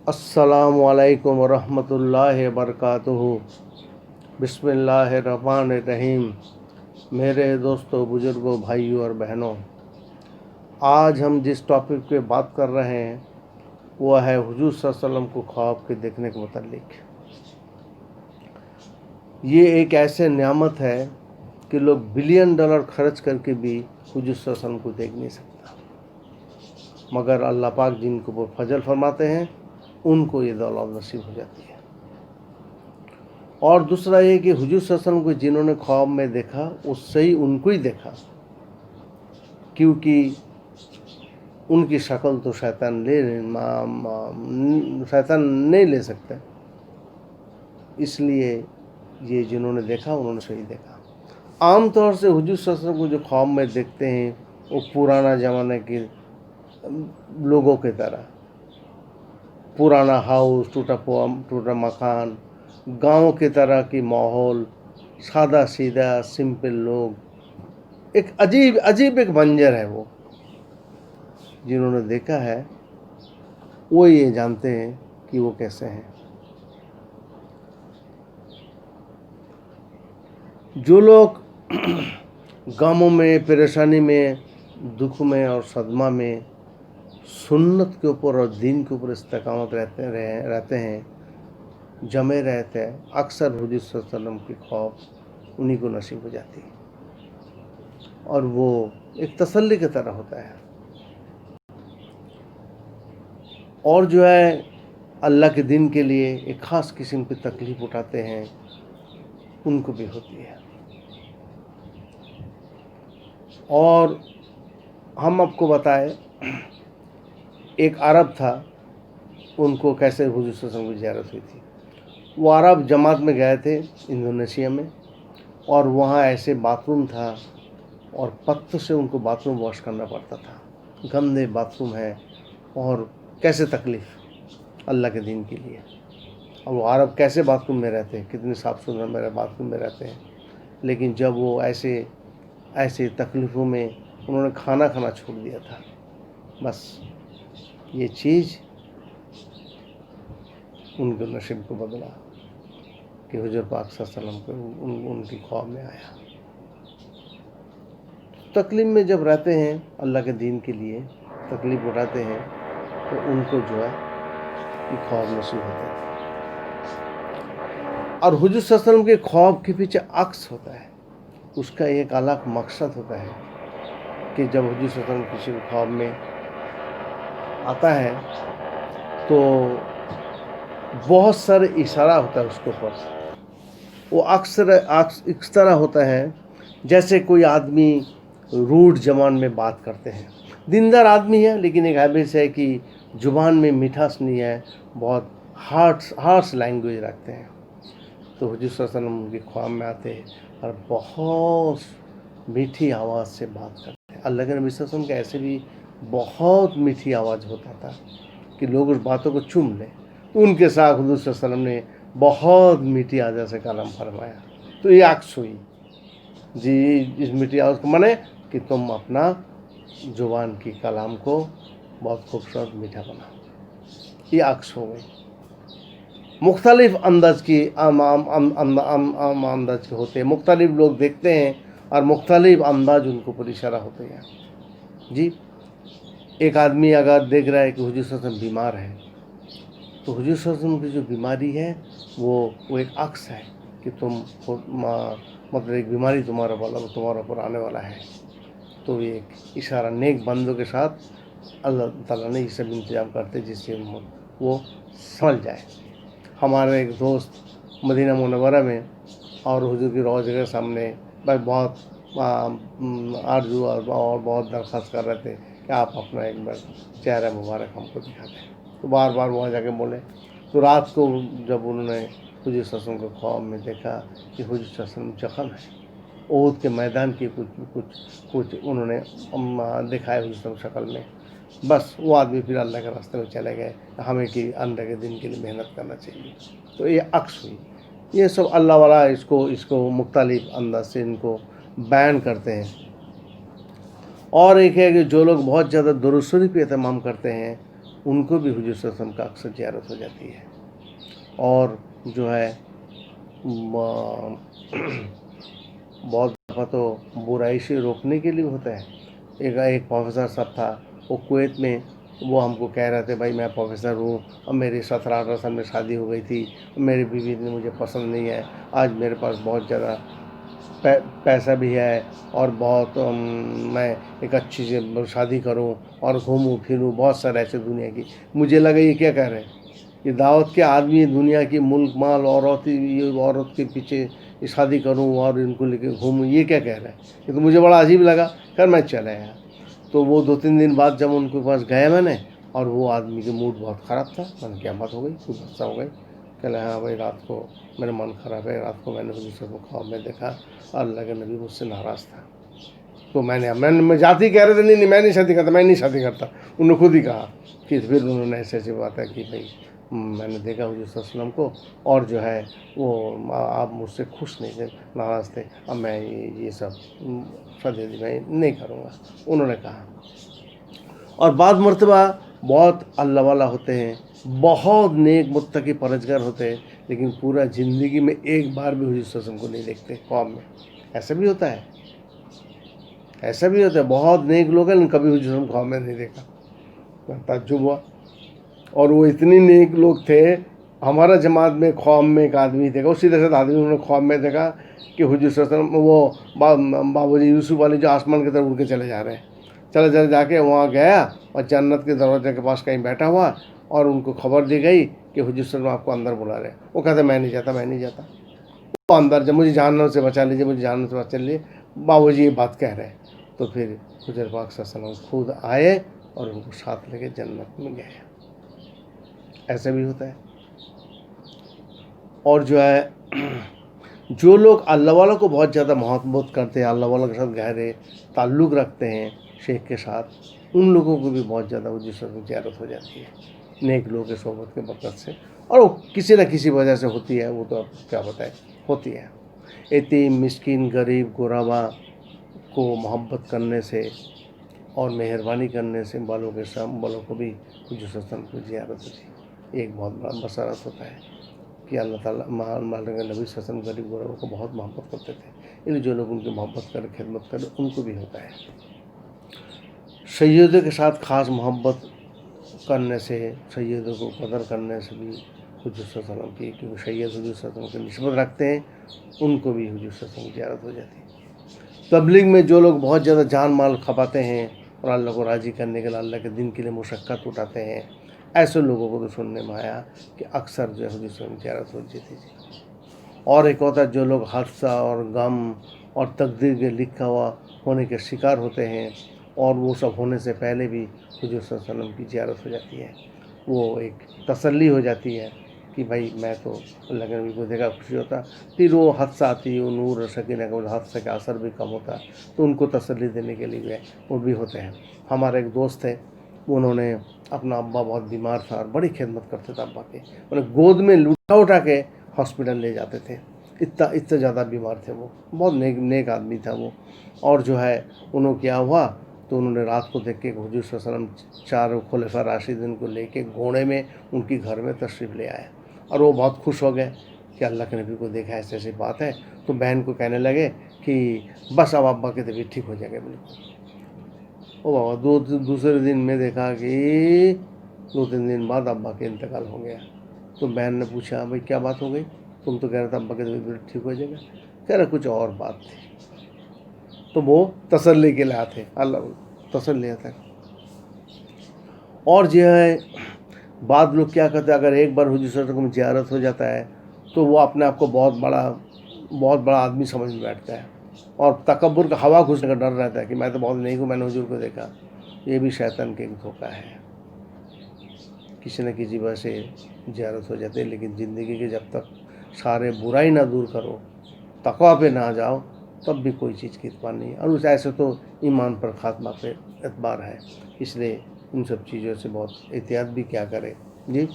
السلام علیکم ورحمۃ اللہ وبرکاتہ۔ بسم اللہ الرحمن الرحیم۔ میرے دوستوں، بزرگوں، بھائیوں اور بہنوں، آج ہم جس ٹاپک پہ بات کر رہے ہیں وہ ہے حضور صلی اللہ علیہ وسلم کو خواب کے دیکھنے کے متعلق۔ یہ ایک ایسے نعمت ہے کہ لوگ بلین ڈالر خرچ کر کے بھی حضور صلی اللہ علیہ وسلم کو دیکھ نہیں سکتا، مگر اللہ پاک جن کو وہ فضل فرماتے ہیں ان کو یہ دولت نصیب ہو جاتی ہے۔ اور دوسرا یہ کہ حضور صلی اللہ علیہ وسلم کو جنہوں نے خواب میں دیکھا اس سے ہی ان کو ہی دیکھا، کیونکہ ان کی شکل تو شیطان نہیں لے سکتا، اس لیے یہ جنہوں نے دیکھا انہوں نے صحیح دیکھا۔ عام طور سے حضور صلی اللہ علیہ وسلم کو جو خواب میں دیکھتے ہیں وہ پرانا زمانے کے لوگوں کی طرح، پرانا ہاؤس، ٹوٹا مکان، گاؤں کی طرح کی ماحول، سادہ سیدھا سمپل لوگ، ایک عجیب ایک منظر ہے۔ وہ جنہوں نے دیکھا ہے وہ یہ جانتے ہیں کہ وہ کیسے ہیں۔ جو لوگ غموں میں، پریشانی میں، دکھ میں اور صدمہ میں سنت کے اوپر اور دین کے اوپر استقامت رہتے ہیں، جمے رہتے ہیں، اکثر حضور صلی اللہ علیہ وسلم کی خواب انہی کو نصیب ہو جاتی ہے، اور وہ ایک تسلی کی طرح ہوتا ہے۔ اور جو ہے اللہ کے دین کے لیے ایک خاص قسم کی تکلیف اٹھاتے ہیں ان کو بھی ہوتی ہے۔ اور ہم آپ کو بتائیں، ایک عرب تھا، ان کو کیسے حضور صلی اللہ علیہ وسلم کی زیارت ہوئی تھی۔ وہ عرب جماعت میں گئے تھے انڈونیشیا میں، اور وہاں ایسے باتھ روم تھا اور پتھر سے ان کو باتھ روم واش کرنا پڑتا تھا، گندے باتھ روم ہے، اور کیسے تکلیف اللہ کے دین کے لیے۔ اور وہ عرب کیسے باتھ روم میں رہتے ہیں، کتنے صاف ستھرا میرے باتھ روم میں رہتے ہیں، لیکن جب وہ ایسے تکلیفوں میں انہوں نے کھانا چھوڑ دیا تھا، بس یہ چیز ان کے نصیب کو بدلا کہ حضور پاک صلی اللہ علیہ وسلم کو ان کی خواب میں آیا۔ تکلیف میں جب رہتے ہیں اللہ کے دین کے لیے، تکلیف اٹھاتے ہیں، تو ان کو جو ہے یہ خواب نصیب ہوتے ہیں۔ اور حضور صلی اللہ علیہ وسلم کے خواب کے پیچھے عکس ہوتا ہے، اس کا ایک الگ مقصد ہوتا ہے کہ جب حضور صلی اللہ علیہ وسلم کسی کے خواب میں آتا ہے تو بہت سارے اشارہ ہوتا ہے اس کے اوپر۔ وہ اکثر اس طرح ہوتا ہے جیسے کوئی آدمی روڈ زبان میں بات کرتے ہیں، دیندار آدمی ہے لیکن ایک ہیبٹ ہے کہ زبان میں مٹھاس نہیں ہے، بہت ہارش لینگویج رکھتے ہیں۔ تو حضور صلی اللہ علیہ وسلم ان کے خواب میں آتے ہیں اور بہت میٹھی آواز سے بات کرتے ہیں۔ اللہ کے نبی صلی اللہ علیہ وسلم کے ایسے بھی بہت میٹھی آواز ہوتا تھا کہ لوگ اس باتوں کو چوم لیں، تو ان کے ساتھ حضور صلی اللہ علیہ وسلم نے بہت میٹھی آواز سے کلام فرمایا۔ تو یہ عکس ہوئی جی، اس میٹھی آواز کو مانے کہ تم اپنا زبان کی کلام کو بہت خوبصورت میٹھا بناؤ، یہ عکس ہو گئی۔ مختلف انداز کی انداز کے ہوتے ہیں، مختلف لوگ دیکھتے ہیں اور مختلف انداز ان کو پر اشارہ ہوتے ہیں۔ جی، ایک آدمی اگر دیکھ رہا ہے کہ حضور صلی اللہ علیہ وسلم بیمار ہے، تو حضور صلی اللہ علیہ وسلم کی جو بیماری ہے وہ ایک عکس ہے کہ تم مطلب ایک بیماری تمہارے اوپر آنے والا ہے۔ تو یہ ایک اشارہ نیک بندوں کے ساتھ اللہ تعالیٰ نے یہ سب انتظام کرتے جس سے وہ سمجھ جائے۔ ہمارے ایک دوست مدینہ منورہ میں اور حضور کی روضہ کے سامنے بہت آرزو اور بہت درخواست کر رہے تھے کہ آپ اپنا ایک بار چہرہ مبارک ہم کو دکھا دیں، تو بار بار وہاں جا کے بولے۔ تو رات کو جب انہوں نے حضور صلی اللہ علیہ وسلم کے خواب میں دیکھا کہ حضور صلی اللہ علیہ وسلم زخم ہے، احد کے میدان کی کچھ انہوں نے دکھائے حضور صلی اللہ علیہ وسلم شکل میں، بس وہ آدمی پھر اللہ کے راستے میں چلے گئے۔ ہمیں کہ اللہ کے دین کے لیے محنت کرنا چاہیے۔ تو یہ عکس ہوئی۔ یہ سب اللہ والا اس کو مختلف انداز سے ان کو بیان کرتے ہیں۔ اور ایک ہے کہ جو لوگ بہت زیادہ درود شریف پہ اہتمام کرتے ہیں ان کو بھی حضور صلی اللہ علیہ وسلم کا اکثر زیارت ہو جاتی ہے. اور جو ہے بہت دفعہ تو برائی سے روکنے کے لیے ہوتا ہے. ایک پروفیسر صاحب تھا وہ کویت میں، وہ ہم کو کہہ رہے تھے بھائی میں پروفیسر ہوں، اور میری 17-18 سال میں شادی ہو گئی تھی، میری بیوی نے مجھے پسند نہیں ہے، آج میرے پاس بہت زیادہ پیسہ بھی ہے اور بہت میں ایک اچھی سی شادی کروں اور گھوموں پھروں، بہت سارے ایسے دنیا کی. مجھے لگا یہ کیا کہہ رہے ہیں، یہ دعوت کے آدمی دنیا کی ملک مال عورت کے پیچھے شادی کروں اور ان کو لے کے گھوموں، یہ کیا کہہ رہے ہیں. یہ تو مجھے بڑا عجیب لگا. خیر میں چلا آیا. تو وہ 2-3 دن بعد جب ان کے پاس گیا میں نے، اور وہ آدمی کے موڈ بہت خراب تھا. میں نے کیا بات ہو گئی، کچھ غصہ ہو گئی. کہ ہاں بھائی رات کو میرا من خراب ہے، رات کو میں نے حضور کو خواب میں دیکھا، اللہ کے نبی مجھ سے ناراض تھا. تو میں جاتی کہہ رہے تھے نہیں میں نہیں شادی کرتا، میں نہیں شادی کرتا. انہوں نے خود ہی کہا کہ پھر انہوں نے ایسی بات ہے کہ بھائی میں نے دیکھا حضور صلی اللہ علیہ وسلم کو، اور جو ہے وہ آپ مجھ سے خوش نہیں تھے، ناراض تھے، اب میں یہ سب شادی میں نہیں کروں گا. انہوں نے کہا. اور بعض مرتبہ بہت اللہ والا ہوتے ہیں، بہت نیک متقی پرہیزگار ہوتے ہیں، لیکن پورا زندگی میں ایک بار بھی حضور صلی اللہ علیہ وسلم کو نہیں دیکھتے خواب میں. ایسا بھی ہوتا ہے، ایسا بھی ہوتا ہے. بہت نیک لوگ ہیں لیکن کبھی حضور صلی اللہ علیہ وسلم خواب میں نہیں دیکھا. تعجب ہوا. اور وہ اتنی نیک لوگ تھے. ہمارا جماعت میں خواب میں ایک آدمی دیکھا، اسی طرح سے آدمی انہوں نے خواب میں دیکھا کہ حضور صلی اللہ علیہ وسلم وہ بابو جی یوسف علی جو آسمان کی طرف اڑ کے چلے جا رہے ہیں. چلے جا کے وہاں گیا اور جنت کے دروازے کے پاس کہیں بیٹھا ہوا، اور ان کو خبر دی گئی کہ حضور صلی اللہ علیہ وسلم آپ کو اندر بلا رہے ہیں. وہ کہتے میں نہیں جاتا، میں نہیں جاتا. وہ اندر جب مجھے جہنم سے بچا لیجیے، مجھے جہنم سے بچا لیجیے، بابو جی یہ بات کہہ رہے ہیں. تو پھر حضور پاک صلی اللہ علیہ وسلم خود آئے اور ان کو ساتھ لے کے جنت میں گئے. ایسا بھی ہوتا ہے. اور جو ہے جو لوگ اللہ والا کو بہت زیادہ محبت کرتے ہیں، اللہ والا کے ساتھ گہرے تعلق رکھتے ہیں شیخ کے ساتھ، ان لوگوں کو بھی بہت زیادہ حضور صلی اللہ علیہ وسلم کی زیارت ہو جاتی ہے نیک لوگوں کے صحبت کے برکت سے. اور وہ کسی نہ کسی وجہ سے ہوتی ہے، وہ تو اب کیا بتائیں ہوتی ہے. یتیم مسکین غریب غربا کو محبت کرنے سے اور مہربانی کرنے سے بالوں کو بھی حضور صلی اللہ علیہ وسلم کی زیارت ہوتی ہے. ایک بہت بڑا بصارت ہوتا ہے کہ اللہ تعالیٰ نبی صلی اللہ علیہ وسلم غریب غربا کو بہت محبت کرتے تھے. یعنی جو لوگ ان کی محبت کرے خدمت کرے ان کو بھی ہوتا ہے. سیدوں کے ساتھ خاص محبت کرنے سے، سیدوں کو قدر کرنے سے بھی حضور صلی اللہ علیہ وسلم کی، کیونکہ سید حضور صلی اللہ علیہ وسلم کی نسبت رکھتے ہیں، ان کو بھی حضور صلی اللہ علیہ وسلم کی زیارت ہو جاتی ہے. تبلیغ میں جو لوگ بہت زیادہ جان مال کھپاتے ہیں اور اللہ کو راضی کرنے کے لیے اللہ کے دین کے لیے مشقت اٹھاتے ہیں، ایسے لوگوں کو تو سننے میں آیا کہ اکثر جو ہے حضور صلی اللہ علیہ وسلم کی زیارت ہو جاتی تھی. اور ایک ہوتا ہے جو لوگ حادثہ اور غم اور تقدیر کے لکھا ہوا ہونے کے شکار ہوتے ہیں، اور وہ سب ہونے سے پہلے بھی حضور صلی اللہ علیہ وسلم کی زیارت ہو جاتی ہے. وہ ایک تسلی ہو جاتی ہے کہ بھائی میں تو اللہ کے نبی کو دیکھا خوشی ہوتا. پھر وہ حادثہ آتی ہے، وہ نور سکینہ کا حادثہ کا اثر بھی کم ہوتا، تو ان کو تسلی دینے کے لیے وہ بھی ہوتے ہیں. ہمارے ایک دوست تھے، انہوں نے اپنا ابا بہت بیمار تھا اور بڑی خدمت کرتے تھے ابا کے، انہیں گود میں اٹھا کے ہاسپٹل لے جاتے تھے. اتنا زیادہ بیمار تھے وہ، بہت نیک آدمی تھا وہ. اور جو ہے انہوں کیا ہوا تو انہوں نے رات کو دیکھ کے حضور صلی اللہ علیہ وسلم 4 خلفاء راشدین کو لے کے گھوڑے میں ان کی گھر میں تشریف لے آئے، اور وہ بہت خوش ہو گئے کہ اللہ کے نبی کو دیکھا ایسی بات ہے. تو بہن کو کہنے لگے کہ بس اب ابا کی طبیعت ٹھیک ہو جائے گا بالکل. او بابا دوسرے دن میں دیکھا کہ 2-3 دن بعد ابا کے انتقال ہو گیا. تو بہن نے پوچھا بھائی کیا بات ہو گئی، تم تو کہہ رہے تھے ابا کی طبیعت ٹھیک ہو جائے گا. کہہ رہا کچھ اور بات تھی. تو وہ تسلی کے لیے آتے، اللہ تسلی آتا ہے. اور جو ہے بعض لوگ کیا کرتے ہیں، اگر ایک بار حضور صلی اللہ علیہ وسلم کی زیارت ہو جاتا ہے تو وہ اپنے آپ کو بہت بڑا آدمی سمجھ میں بیٹھتا ہے، اور تکبر کا ہوا گھسنے کا ڈر رہتا ہے کہ میں تو بہت نیک ہوں، میں نے حضور کو دیکھا. یہ بھی شیطان کے ایک دھوکہ ہے. کسی نہ کسی وجہ سے زیارت ہو جاتی ہے، لیکن زندگی کے جب تک سارے برائی نہ دور کرو، تقویٰ پہ نہ جاؤ، تب بھی کوئی چیز کی اعتبار نہیں ہے. اور اس ایسے تو ایمان پر خاتمہ پہ اعتبار ہے، اس لیے ان سب چیزوں سے بہت احتیاط بھی کیا کرے. جی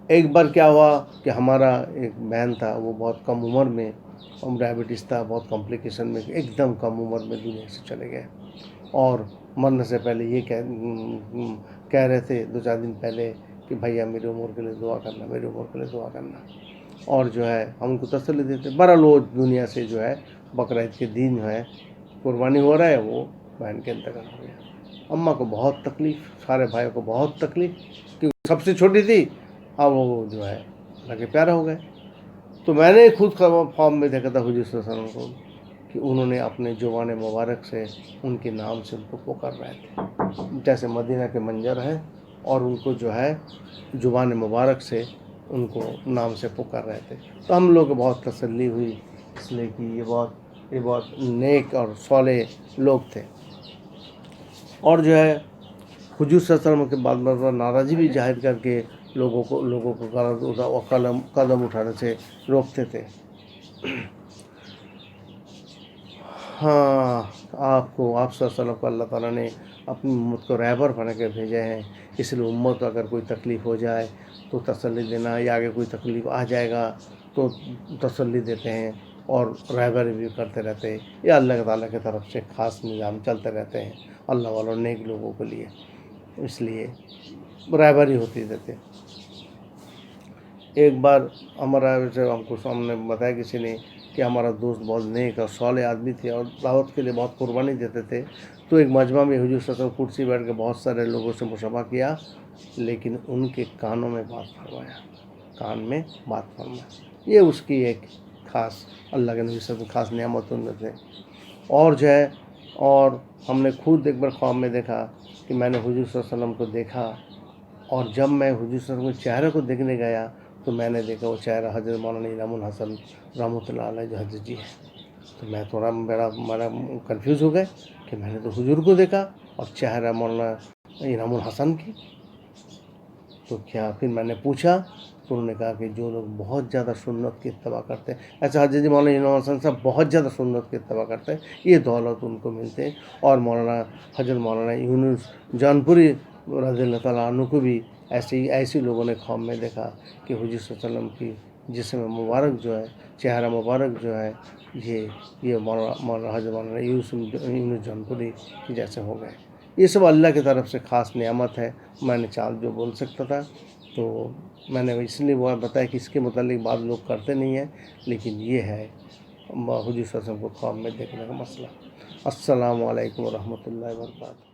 ایک بار کیا ہوا کہ ہمارا ایک بہن تھا، وہ بہت کم عمر میں ڈائبٹیز تھا، بہت کمپلیکیشن میں، ایک دم کم عمر میں دنیا سے چلے گئے. اور مرنے سے پہلے یہ کہہ رہے تھے 2-4 دن پہلے کہ بھیا میری عمر کے لیے دعا کرنا، میری عمر کے لیے دعا کرنا، اور جو ہے ہم ان کو تسلی دیتے۔ بہرحال وہ دنیا سے جو ہے بقرعید کے دن جو ہے قربانی ہو رہا ہے، وہ بہن کے انتقال ہو گیا۔ اماں کو بہت تکلیف، سارے بھائیوں کو بہت تکلیف، کیونکہ سب سے چھوٹی تھی، اب وہ جو ہے اللہ کے پیارے ہو گئے۔ تو میں نے خود فارم میں دیکھا تھا حضور صلی اللہ علیہ وسلم کو کہ انہوں نے اپنے زبان مبارک سے ان کے نام سے ان کو پکار رہے تھے، جیسے مدینہ کے منظر ہے، اور ان کو جو ہے زبان مبارک سے ان کو نام سے پکار رہے تھے۔ تو ہم لوگ کو بہت تسلی ہوئی، اس لیے کہ یہ بہت نیک اور صالح لوگ تھے۔ اور جو ہے حضور صلی اللہ علیہ وسلم کے بعد بار ناراضی بھی ظاہر کر کے لوگوں کو قدم اٹھانے سے روکتے تھے۔ ہاں، آپ صلی اللہ علیہ وسلم کو اللہ تعالیٰ نے اپنی امت کو رہبر بنا کے بھیجے ہیں، اس لیے امت اگر کوئی تکلیف ہو جائے تو تسلی دینا، یا آگے کوئی تکلیف آ جائے گا تو تسلی دیتے ہیں اور رہبری بھی کرتے رہتے ہیں۔ یہ اللہ تعالیٰ کی طرف سے خاص نظام چلتے رہتے ہیں اللہ والوں نیک لوگوں کے لیے، اس لیے رہبری ہوتی رہتے۔ ایک بار ہمارا ہم کو سامنے بتایا کسی نے کہ ہمارا دوست بہت نیک اور صالح آدمی تھے اور دعوت کے لیے بہت قربانی دیتے تھے، تو ایک مجمع میں حضور صلی اللہ علیہ وسلم کرسی بیٹھ کے بہت سارے لوگوں سے مشابہ کیا، لیکن ان کے کانوں میں بات فرمایا، کان میں بات فرمایا۔ یہ اس کی ایک خاص اللہ کے نبی صلی اللہ علیہ وسلم خاص نعمتوں میں تھے۔ اور جو ہے اور ہم نے خود ایک بار خواب میں دیکھا کہ میں نے حضور صلی اللہ علیہ وسلم کو دیکھا، اور جب میں حضور صلی اللہ علیہ وسلم کے چہرے کو دیکھنے گیا تو میں نے دیکھا وہ چہرہ حضرت مولانا انعام الحسن رحمۃ اللہ علیہ جو حضرت جی ہے۔ تو میں تھوڑا میرا کنفیوز ہو گئے کہ میں نے تو حضور کو دیکھا اور چہرہ مولانا انعام الحسن کی، تو کیا؟ پھر میں نے پوچھا تو انہوں نے کہا کہ جو لوگ بہت زیادہ سنت کی اتباع کرتے ہیں، ایسے حضرت جی مولانا انعام الحسن صاحب بہت زیادہ سنت کی اتباع کرتے ہیں، یہ دولت ان کو ملتے ہیں۔ اور حضرت مولانا یونس جونپوری رضی اللہ تعالیٰ عنہ کو بھی ایسی لوگوں نے خواب میں دیکھا کہ حضور صلی اللہ علیہ وسلم کی جسم مبارک جو ہے، چہرہ مبارک جو ہے، یہ مولانا حضرت مولانا یونس جونپوری کی جیسے ہو گئے۔ یہ سب اللہ کی طرف سے خاص نعمت ہے۔ میں نے چال جو بول سکتا تھا تو میں نے اس لیے وہ بتایا کہ اس کے متعلق بعض لوگ کرتے نہیں ہیں، لیکن یہ ہے حضور صلی اللہ علیہ وسلم کو خواب میں دیکھنے کا مسئلہ۔ السلام علیکم ورحمۃ اللہ وبرکاتہ۔